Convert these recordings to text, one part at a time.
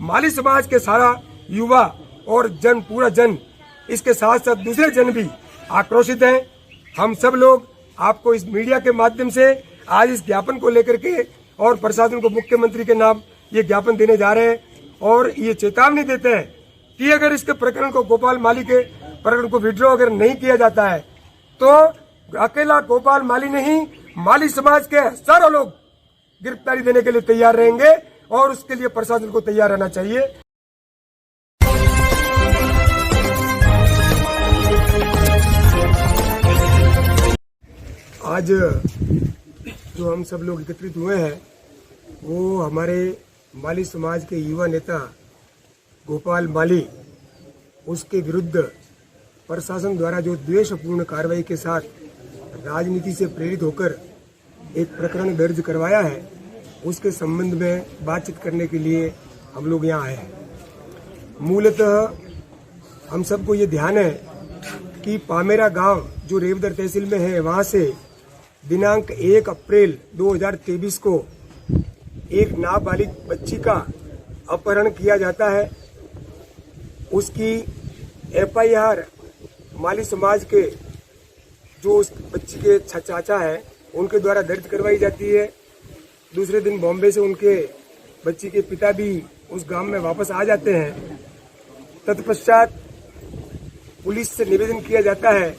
माली समाज के सारा युवा और जन, पूरा जन, इसके साथ साथ दूसरे जन भी आक्रोशित हैं। हम सब लोग आपको इस मीडिया के माध्यम से आज इस ज्ञापन को लेकर के और प्रशासन को मुख्यमंत्री के नाम ये ज्ञापन देने जा रहे हैं और ये चेतावनी देते हैं कि अगर इसके प्रकरण को, गोपाल माली के प्रकरण को विड्रॉ अगर नहीं किया जाता है तो अकेला गोपाल माली नहीं, माली समाज के हजारों लोग गिरफ्तारी देने के लिए तैयार रहेंगे और उसके लिए प्रशासन को तैयार रहना चाहिए। आज जो हम सब लोग एकत्रित हुए हैं वो हमारे माली समाज के युवा नेता गोपाल माली, उसके विरुद्ध प्रशासन द्वारा जो द्वेषपूर्ण कार्रवाई के साथ राजनीति से प्रेरित होकर एक प्रकरण दर्ज करवाया है, उसके संबंध में बातचीत करने के लिए हम लोग यहाँ आए हैं। मूलतः हम सबको ये ध्यान है कि पामेरा गांव जो रेवदर तहसील में है, वहां से दिनांक 1 अप्रैल 2023 को एक नाबालिग बच्ची का अपहरण किया जाता है। उसकी FIR माली समाज के जो उस बच्ची के चाचा है उनके द्वारा दर्ज करवाई जाती है। दूसरे दिन बॉम्बे से उनके बच्ची के पिता भी उस गांव में वापस आ जाते हैं। तत्पश्चात पुलिस से निवेदन किया जाता है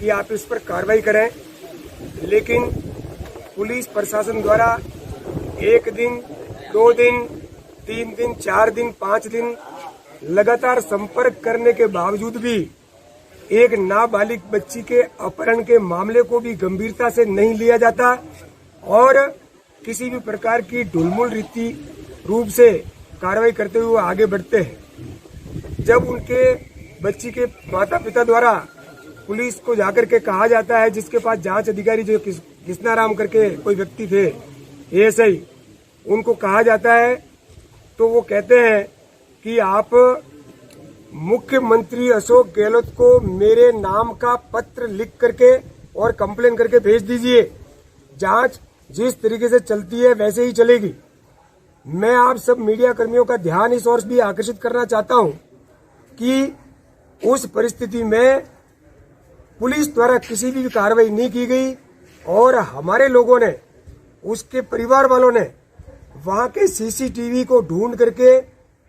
कि आप इस पर कार्रवाई करें, लेकिन पुलिस प्रशासन द्वारा 1 दिन, 2 दिन, 3 दिन, 4 दिन, 5 दिन लगातार संपर्क करने के बावजूद भी एक नाबालिग बच्ची के अपहरण के मामले को भी गंभीरता से नहीं लिया जाता और किसी भी प्रकार की ढुलमुल रीति रूप से कार्रवाई करते हुए आगे बढ़ते हैं। जब उनके बच्ची के माता पिता द्वारा पुलिस को जाकर के कहा जाता है, जिसके पास जांच अधिकारी जो कृष्णाराम करके कोई व्यक्ति थे ASI, उनको कहा जाता है तो वो कहते हैं कि आप मुख्यमंत्री अशोक गहलोत को मेरे नाम का पत्र लिख करके और कंप्लेन करके भेज दीजिए, जांच जिस तरीके से चलती है वैसे ही चलेगी। मैं आप सब मीडिया कर्मियों का ध्यान इस ओर भी आकर्षित करना चाहता हूं कि उस परिस्थिति में पुलिस द्वारा किसी भी कार्रवाई नहीं की गई और हमारे लोगों ने, उसके परिवार वालों ने वहां के CCTV को ढूंढ करके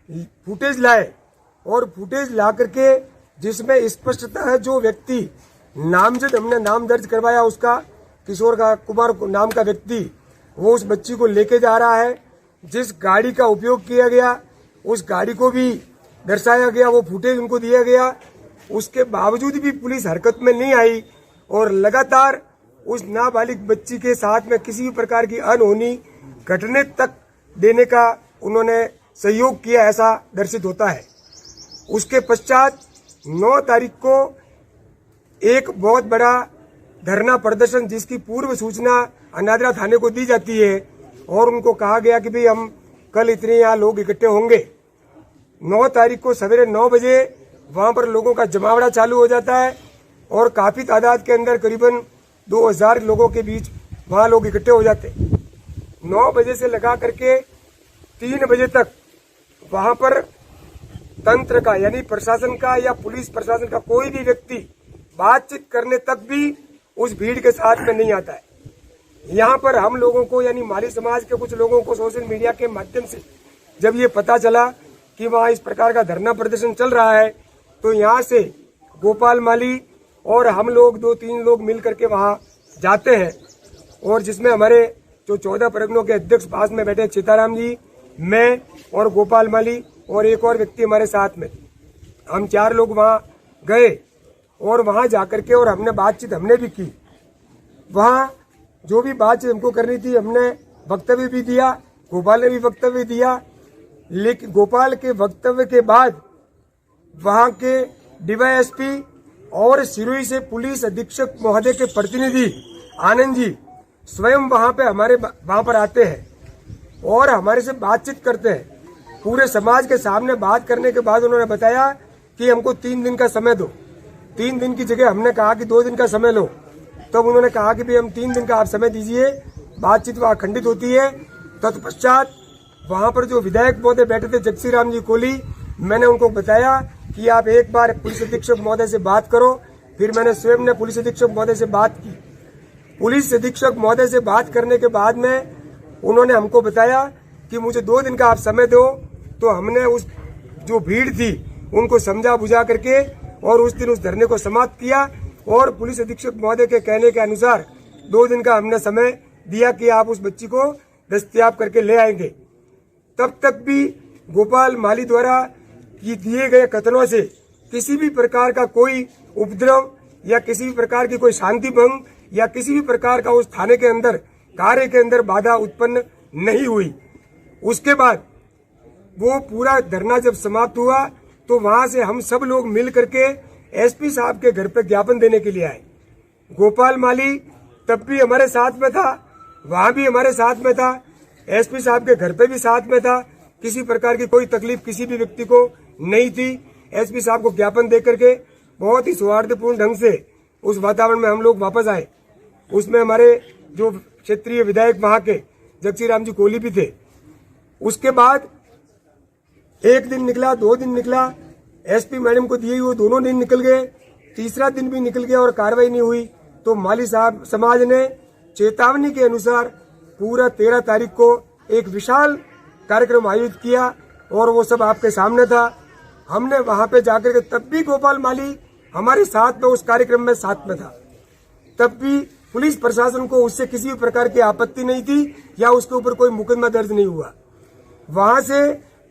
फुटेज लाए और फुटेज ला करके जिसमें स्पष्टता है जो व्यक्ति नामजद हमने नाम दर्ज करवाया, उसका किशोर का कुमार नाम का व्यक्ति, वो उस बच्ची को लेके जा रहा है। जिस गाड़ी का उपयोग किया गया उस गाड़ी को भी दर्शाया गया, वो फुटेज उनको दिया गया। उसके बावजूद भी पुलिस हरकत में नहीं आई और लगातार उस नाबालिग बच्ची के साथ में किसी भी प्रकार की अनहोनी घटने तक देने का उन्होंने सहयोग किया, ऐसा दर्शित होता है। उसके पश्चात 9 तारीख को एक बहुत बड़ा धरना प्रदर्शन, जिसकी पूर्व सूचना अनादरा थाने को दी जाती है और उनको कहा गया कि भाई हम कल इतने यहाँ लोग इकट्ठे होंगे। 9 तारीख को सवेरे 9 बजे वहां पर लोगों का जमावड़ा चालू हो जाता है और काफी तादाद के अंदर करीबन 2000 लोगों के बीच वहां लोग इकट्ठे हो जाते। 9 बजे से लगा करके 3 बजे तक वहां पर तंत्र का, यानी प्रशासन का या पुलिस प्रशासन का कोई भी व्यक्ति बातचीत करने तक भी उस भीड़ के साथ में नहीं आता है। यहाँ पर हम लोगों को, यानी माली समाज के कुछ लोगों को सोशल मीडिया के माध्यम से जब ये पता चला कि वहाँ इस प्रकार का धरना प्रदर्शन चल रहा है, तो यहाँ से गोपाल माली और हम लोग 2-3 लोग मिल करके वहाँ जाते हैं और जिसमें हमारे जो 14 परगनों के अध्यक्ष पास में बैठे सीताराम जी, मैं और गोपाल माली और एक और व्यक्ति हमारे साथ में, हम 4 लोग वहाँ गए और वहाँ जाकर के और हमने बातचीत हमने भी की। वहाँ जो भी बातचीत हमको करनी थी हमने वक्तव्य भी दिया, गोपाल ने भी वक्तव्य दिया। लेकिन गोपाल के वक्तव्य के बाद वहाँ के DYSP और सिरोही से पुलिस अधीक्षक महोदय के प्रतिनिधि आनंद जी स्वयं वहाँ पे हमारे वहाँ पर आते हैं और हमारे से बातचीत करते हैं। पूरे समाज के सामने बात करने के बाद उन्होंने बताया कि हमको 3 दिन का समय दो। 3 दिन की जगह हमने कहा कि 2 दिन का समय लो। तब उन्होंने कहा कि भाई हम 3 दिन का आप समय दीजिए। बातचीत वहाँ खंडित होती है। तत्पश्चात वहां पर जो विधायक महोदय बैठे थे जगसी राम जी कोहली, मैंने उनको बताया कि आप एक बार पुलिस अधीक्षक महोदय से बात करो। फिर मैंने स्वयं ने पुलिस अधीक्षक महोदय से बात की। पुलिस अधीक्षक महोदय से बात करने के बाद में उन्होंने हमको बताया कि मुझे 2 दिन का आप समय दो। तो हमने उस जो भीड़ थी उनको समझा बुझा करके और उस दिन उस धरने को समाप्त किया और पुलिस अधीक्षक महोदय के कहने के अनुसार 2 दिन का हमने समय दिया कि आप उस बच्ची को दस्तयाब करके ले आएंगे। तब तक भी गोपाल माली द्वारा दिए गए कथनों से किसी भी प्रकार का कोई उपद्रव या किसी भी प्रकार की कोई शांति भंग या किसी भी प्रकार का उस थाने के अंदर कार्य के अंदर बाधा उत्पन्न नहीं हुई। उसके बाद वो पूरा धरना जब समाप्त हुआ तो वहां से हम सब लोग मिल करके एसपी साहब के घर पे ज्ञापन देने के लिए आए। गोपाल माली तब भी हमारे साथ में था, वहां भी हमारे साथ में था, एसपी साहब के घर पे भी साथ में था। किसी प्रकार की कोई तकलीफ किसी भी व्यक्ति को नहीं थी। एसपी साहब को ज्ञापन दे करके बहुत ही सौहार्दपूर्ण ढंग से उस वातावरण में हम लोग वापस आए। उसमें हमारे जो क्षेत्रीय विधायक वहां के जगसी राम जी कोहली भी थे। उसके बाद 1 दिन निकला, 2 दिन निकला, एसपी मैडम को दिए हुए 2 दिन निकल गए, तीसरा दिन भी निकल गया और कार्रवाई नहीं हुई। तो माली साहब समाज ने चेतावनी के अनुसार पूरा 13 तारीख को एक विशाल कार्यक्रम आयोजित किया और वो सब आपके सामने था। हमने वहां पे जाकर के तब भी गोपाल माली हमारे साथ में उस कार्यक्रम में साथ में था। तब भी पुलिस प्रशासन को उससे किसी भी प्रकार की आपत्ति नहीं थी या उसके ऊपर कोई मुकदमा दर्ज नहीं हुआ। वहां से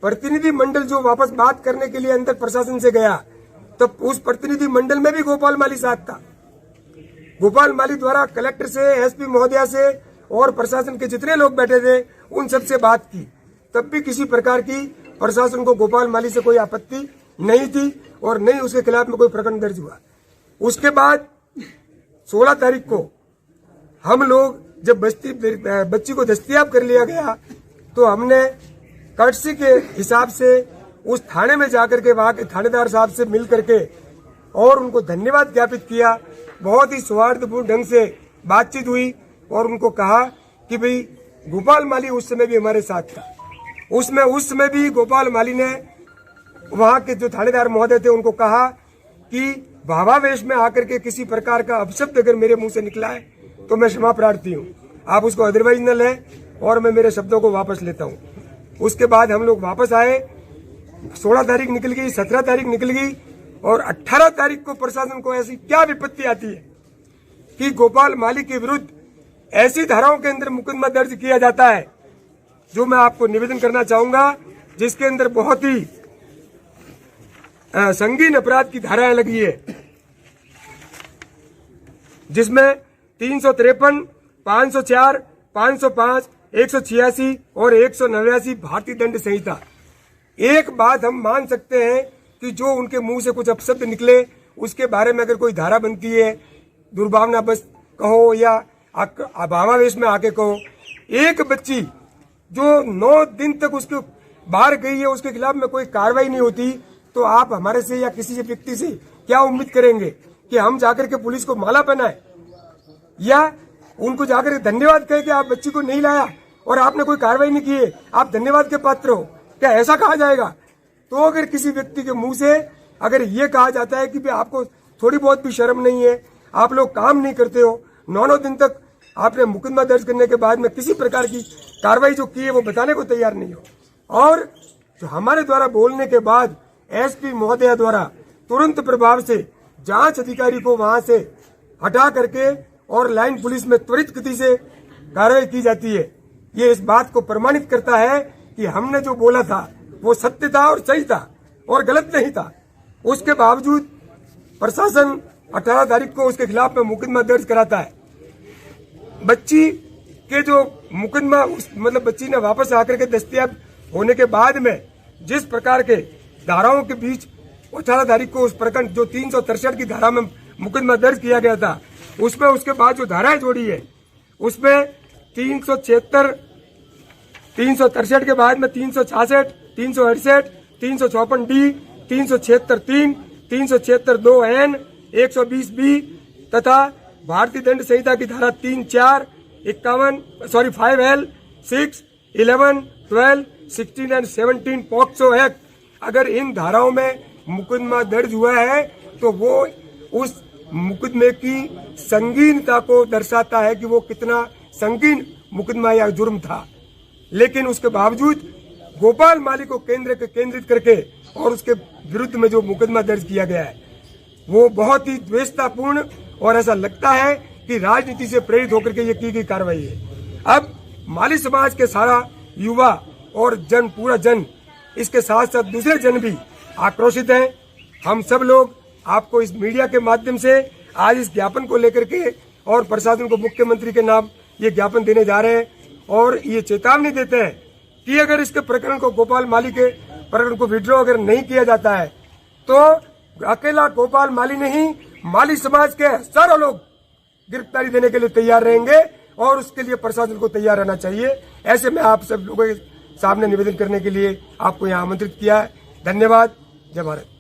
प्रतिनिधि मंडल जो वापस बात करने के लिए अंदर प्रशासन से गया, तब उस प्रतिनिधि मंडल में भी गोपाल माली साथ था। गोपाल माली द्वारा कलेक्टर से, एसपी महोदया से और प्रशासन के जितने लोग बैठे थे उन सबसे बात की। तब भी किसी प्रकार की प्रशासन को गोपाल माली से कोई आपत्ति नहीं थी और नहीं उसके खिलाफ में कोई प्रकरण दर्ज हुआ। उसके बाद 16 तारीख को हम लोग जब बच्ची को दस्तयाब कर लिया गया तो हमने कर्टसी के हिसाब से उस थाने में जाकर के वहां के थानेदार साहब से मिल करके और उनको धन्यवाद ज्ञापित किया। बहुत ही सौहार्दपूर्ण ढंग से बातचीत हुई और उनको कहा कि भाई गोपाल माली उस समय भी हमारे साथ था। उस समय भी गोपाल माली ने वहां के जो थानेदार महोदय थे उनको कहा कि भावावेश में आकर के किसी प्रकार का अपशब्द अगर मेरे मुंह से निकला है तो मैं क्षमा प्रार्थी हूँ, आप उसको अदरवाइज न लें और मैं मेरे शब्दों को वापस लेता हूँ। उसके बाद हम लोग वापस आए। 16 तारीख निकल गई, 17 तारीख निकल गई और 18 तारीख को प्रशासन को ऐसी क्या विपत्ति आती है कि गोपाल माली के विरुद्ध ऐसी धाराओं के अंदर मुकदमा दर्ज किया जाता है जो मैं आपको निवेदन करना चाहूंगा, जिसके अंदर बहुत ही संगीन अपराध की धाराएं लगी है, जिसमें 353, 504, 505, 186 और 189 भारतीय दंड संहिता। एक बात हम मान सकते हैं कि जो उनके मुंह से कुछ अपशब्द निकले उसके बारे में अगर कोई धारा बनती है, दुर्भावना बस कहो या भावावेश में आके कहो, एक बच्ची जो 9 दिन तक उसके बाहर गई है उसके खिलाफ में कोई कार्रवाई नहीं होती, तो आप हमारे से या किसी व्यक्ति से क्या उम्मीद करेंगे कि हम जाकर के पुलिस को माला पहनाए या उनको जाकर के धन्यवाद कहे कि आप बच्ची को नहीं लाया और आपने कोई कार्रवाई नहीं की है, आप धन्यवाद के पात्र हो? क्या ऐसा कहा जाएगा? तो अगर किसी व्यक्ति के मुंह से अगर ये कहा जाता है कि भाई आपको थोड़ी बहुत भी शर्म नहीं है, आप लोग काम नहीं करते हो, 9 दिन तक आपने मुकदमा दर्ज करने के बाद में किसी प्रकार की कार्रवाई जो की है वो बताने को तैयार नहीं हो, और जो हमारे द्वारा बोलने के बाद एसपी महोदया द्वारा तुरंत प्रभाव से जांच अधिकारी को वहां से हटा करके और लाइन पुलिस में त्वरित गति से कार्रवाई की जाती है, ये इस बात को प्रमाणित करता है कि हमने जो बोला था वो सत्य था और सही था और गलत नहीं था। उसके बावजूद प्रशासन 18 तारीख को उसके खिलाफ में मुकदमा दर्ज कराता है। बच्ची के जो मुकदमा मतलब बच्ची ने वापस आकर के दस्तयाब होने के बाद में जिस प्रकार के धाराओं के बीच 18 तारीख को उस प्रकरण जो 363 की धारा में मुकदमा दर्ज किया गया था, उसमें उसके बाद जो धाराएं जोड़ी है उसमें 376, 363 के बाद में 366, 368, 354D, 376(3), 376(2)N, 120B तथा भारतीय दंड संहिता की धारा 3, 4, 51, 5L, 6, 11, 12, 16 एंड 17 पॉक्सो एक्ट, अगर इन धाराओं में मुकदमा दर्ज हुआ है तो वो उस मुकदमे की संगीनता को दर्शाता है कि वो कितना संगीन मुकदमा या जुर्म था। लेकिन उसके बावजूद गोपाल माली को केंद्रित करके और उसके विरुद्ध में जो मुकदमा दर्ज किया गया है वो बहुत ही द्वेषतापूर्ण और ऐसा लगता है कि राजनीति से प्रेरित होकर के ये की गई कार्रवाई है। अब माली समाज के सारा युवा और जन, पूरा जन, इसके साथ साथ दूसरे जन भी आक्रोशित हैं। हम सब लोग आपको इस मीडिया के माध्यम से आज इस ज्ञापन को लेकर के और प्रशासन को मुख्यमंत्री के नाम ये ज्ञापन देने जा रहे हैं और ये चेतावनी देते हैं कि अगर इसके प्रकरण को, गोपाल माली के प्रकरण को विड्रॉ अगर नहीं किया जाता है तो अकेला गोपाल माली नहीं, माली समाज के सारे लोग गिरफ्तारी देने के लिए तैयार रहेंगे और उसके लिए प्रशासन को तैयार रहना चाहिए। ऐसे में आप सब लोगों के सामने निवेदन करने के लिए आपको यहाँ आमंत्रित किया है। धन्यवाद। जय भारत।